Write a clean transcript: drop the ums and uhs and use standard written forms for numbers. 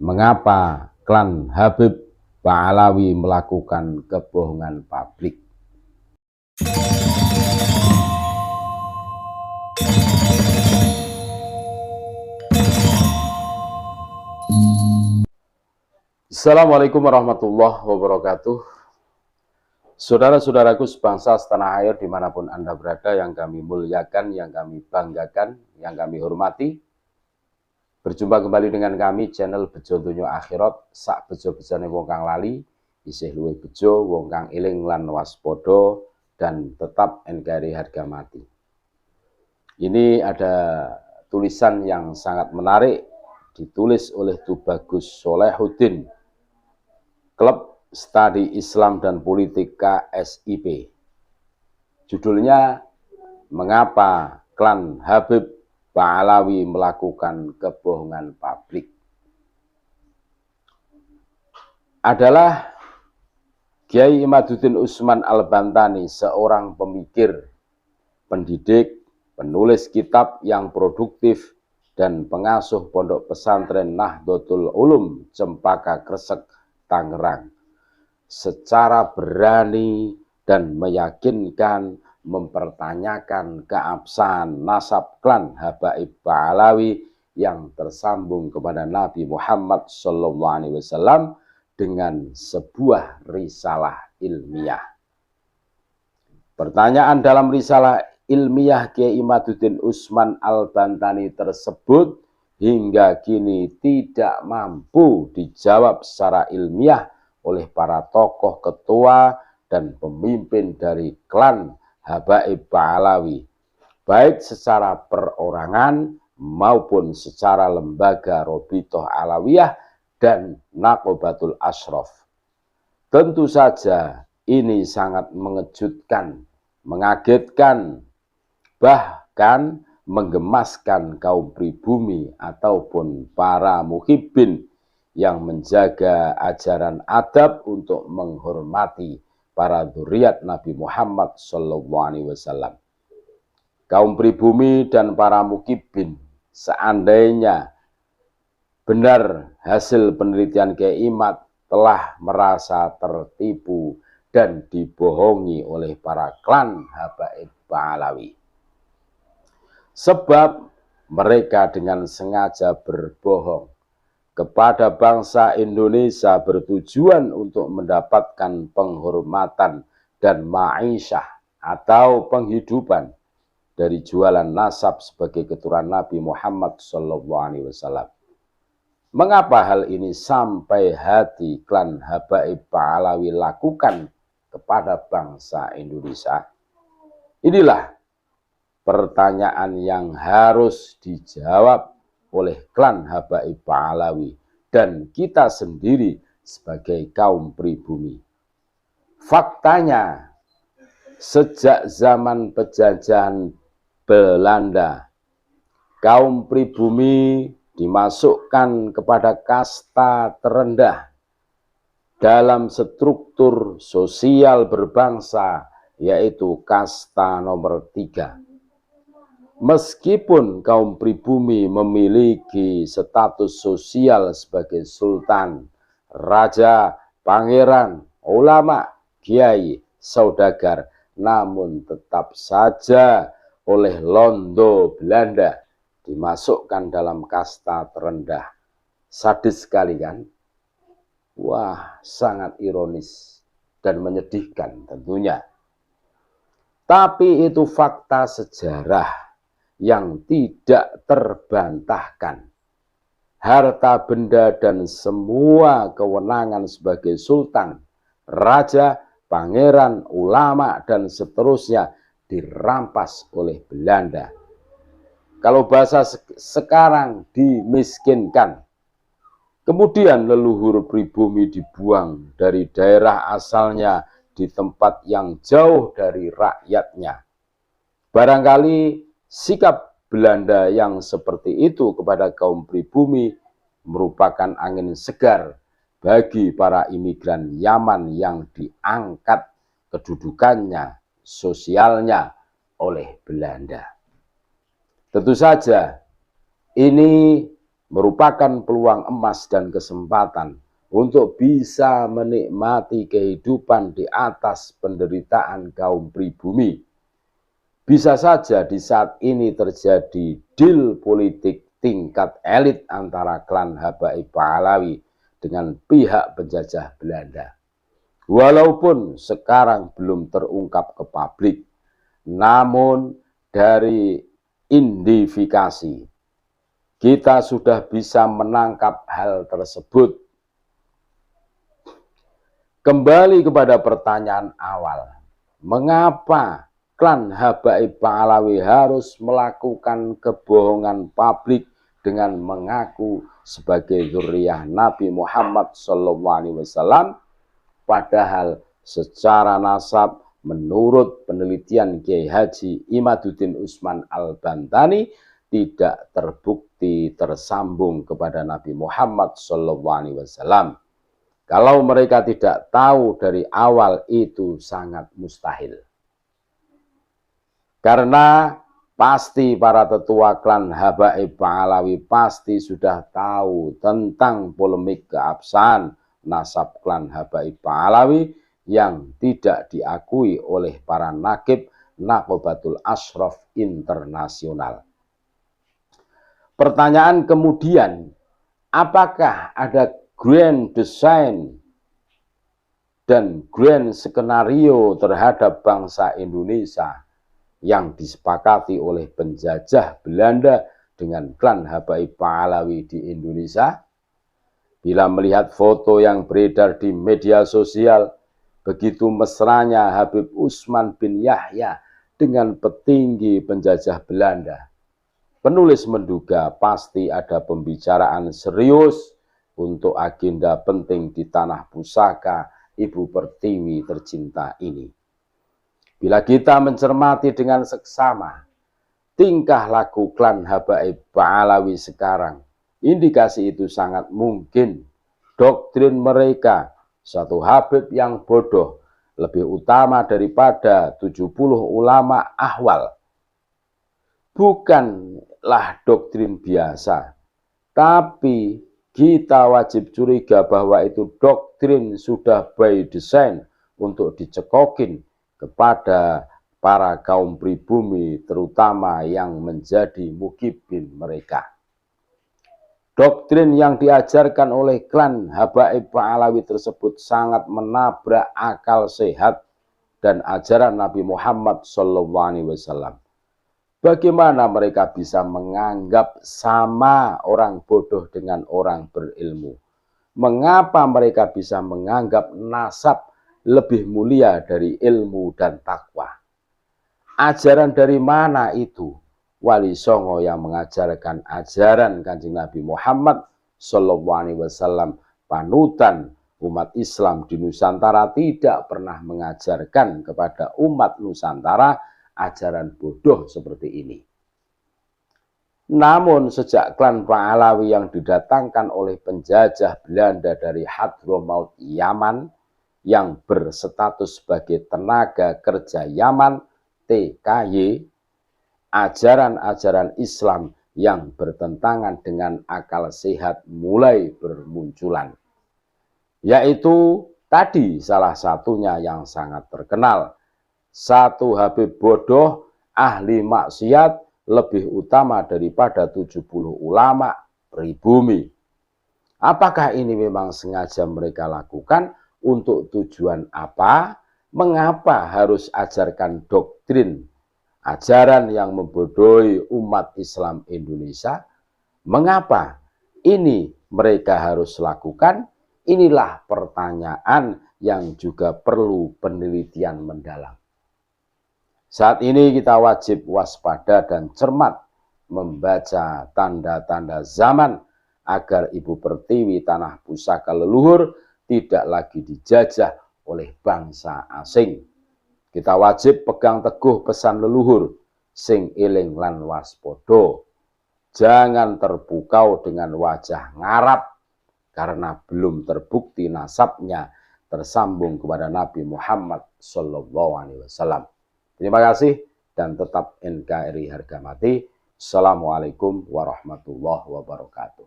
Mengapa klan Habib Pahlawi melakukan kebohongan publik? Assalamualaikum warahmatullahi wabarakatuh. Saudara-saudaraku sebangsa setanah air dimanapun Anda berada, yang kami muliakan, yang kami banggakan, yang kami hormati. Berjumpa kembali dengan kami channel Bejo Donya Akhirat. Sak bejo-bejane wong kang lali isih luwih bejo wong kang eling lan waspada dan tetap NKRI harga mati. Ini ada tulisan yang sangat menarik, ditulis oleh Tubagus Solehuddin, Klub Studi Islam dan Politik KSIP. Judulnya, Mengapa Klan Habib Pahlawi melakukan kebohongan publik? Adalah Kiai Imaduddin Usman Al-Bantani, seorang pemikir, pendidik, penulis kitab yang produktif, dan pengasuh pondok pesantren Nahdlatul Ulum Cempaka Kresek, Tangerang, secara berani dan meyakinkan mempertanyakan keabsahan nasab klan Habaib Pahlawi yang tersambung kepada Nabi Muhammad SAW dengan sebuah risalah ilmiah. Pertanyaan dalam risalah ilmiah Kiai Imaduddin Usman Al-Bantani tersebut hingga kini tidak mampu dijawab secara ilmiah oleh para tokoh, ketua, dan pemimpin dari klan Habaib Pahlawi, baik secara perorangan maupun secara lembaga Robitoh Alawiyah dan Naqobatul Ashraf. Tentu saja ini sangat mengejutkan, mengagetkan, bahkan menggemaskan kaum pribumi ataupun para muhibbin yang menjaga ajaran adab untuk menghormati para dzurriyyat Nabi Muhammad SAW. Kaum pribumi dan para muhibbin, seandainya benar hasil penelitian Kiai Imad, telah merasa tertipu dan dibohongi oleh para klan Habaib Pahlawi. Sebab mereka dengan sengaja berbohong kepada bangsa Indonesia bertujuan untuk mendapatkan penghormatan dan ma'isyah atau penghidupan dari jualan nasab sebagai keturunan Nabi Muhammad SAW. Mengapa hal ini sampai hati klan Habaib Pahlawi lakukan kepada bangsa Indonesia? Inilah pertanyaan yang harus dijawab oleh klan Habaib Pahlawi dan kita sendiri sebagai kaum pribumi. Faktanya, sejak zaman penjajahan Belanda, kaum pribumi dimasukkan kepada kasta terendah dalam struktur sosial berbangsa, yaitu kasta nomor 3. Meskipun kaum pribumi memiliki status sosial sebagai sultan, raja, pangeran, ulama, kiai, saudagar, namun tetap saja oleh londo Belanda dimasukkan dalam kasta terendah. Sadis sekali kan? Wah, sangat ironis dan menyedihkan tentunya. Tapi itu fakta sejarah yang tidak terbantahkan. Harta benda dan semua kewenangan sebagai sultan, raja, pangeran, ulama, dan seterusnya dirampas oleh Belanda. Kalau bahasa sekarang, dimiskinkan. Kemudian leluhur pribumi dibuang dari daerah asalnya di tempat yang jauh dari rakyatnya. Barangkali sikap Belanda yang seperti itu kepada kaum pribumi merupakan angin segar bagi para imigran Yaman yang diangkat kedudukannya, sosialnya oleh Belanda. Tentu saja ini merupakan peluang emas dan kesempatan untuk bisa menikmati kehidupan di atas penderitaan kaum pribumi. Bisa saja di saat ini terjadi deal politik tingkat elit antara klan Habaib Pahlawi dengan pihak penjajah Belanda. Walaupun sekarang belum terungkap ke publik, namun dari identifikasi kita sudah bisa menangkap hal tersebut. Kembali kepada pertanyaan awal, mengapa klan Habaib Pahlawi harus melakukan kebohongan publik dengan mengaku sebagai zuriyah Nabi Muhammad SAW, padahal secara nasab menurut penelitian Kiai Haji Imaduddin Usman Al-Bantani tidak terbukti tersambung kepada Nabi Muhammad SAW. Kalau mereka tidak tahu dari awal, itu sangat mustahil. Karena pasti para tetua klan Habaib Pahlawi pasti sudah tahu tentang polemik keabsahan nasab klan Habaib Pahlawi yang tidak diakui oleh para nakib Naqobatul Ashraf Internasional. Pertanyaan kemudian, apakah ada grand design dan grand skenario terhadap bangsa Indonesia yang disepakati oleh penjajah Belanda dengan klan Habaib Pahlawi di Indonesia? Bila melihat foto yang beredar di media sosial, begitu mesranya Habib Usman bin Yahya dengan petinggi penjajah Belanda, penulis menduga pasti ada pembicaraan serius untuk agenda penting di tanah pusaka Ibu Pertiwi tercinta ini. Bila kita mencermati dengan seksama tingkah laku klan Habaib Pahlawi sekarang, indikasi itu sangat mungkin doktrin mereka, satu Habib yang bodoh, lebih utama daripada 70 ulama ahwal. Bukanlah doktrin biasa, tapi kita wajib curiga bahwa itu doktrin sudah by design untuk dicekokin kepada para kaum pribumi, terutama yang menjadi mukibin mereka. Doktrin yang diajarkan oleh klan Habaib Pahlawi tersebut sangat menabrak akal sehat dan ajaran Nabi Muhammad SAW. Bagaimana mereka bisa menganggap sama orang bodoh dengan orang berilmu? Mengapa mereka bisa menganggap nasab lebih mulia dari ilmu dan takwa? Ajaran dari mana itu? Wali Songo yang mengajarkan ajaran Kanjeng Nabi Muhammad SAW, panutan umat Islam di Nusantara, tidak pernah mengajarkan kepada umat Nusantara ajaran bodoh seperti ini. Namun sejak klan Pahlawi yang didatangkan oleh penjajah Belanda dari Hadramaut Yaman, yang berstatus sebagai tenaga kerja Yaman TKY, ajaran-ajaran Islam yang bertentangan dengan akal sehat mulai bermunculan. Yaitu tadi salah satunya yang sangat terkenal, satu Habib bodoh, ahli maksiat, lebih utama daripada 70 ulama pribumi. Apakah ini memang sengaja mereka lakukan? Untuk tujuan apa? Mengapa harus ajarkan doktrin, ajaran yang membodohi umat Islam Indonesia? Mengapa ini mereka harus lakukan? Inilah pertanyaan yang juga perlu penelitian mendalam. Saat ini kita wajib waspada dan cermat membaca tanda-tanda zaman agar Ibu Pertiwi tanah pusaka leluhur tidak lagi dijajah oleh bangsa asing. Kita wajib pegang teguh pesan leluhur, sing eling lan waspodo. Jangan terpukau dengan wajah ngarap karena belum terbukti nasabnya tersambung kepada Nabi Muhammad SAW. Terima kasih dan tetap NKRI harga mati. Assalamualaikum warahmatullahi wabarakatuh.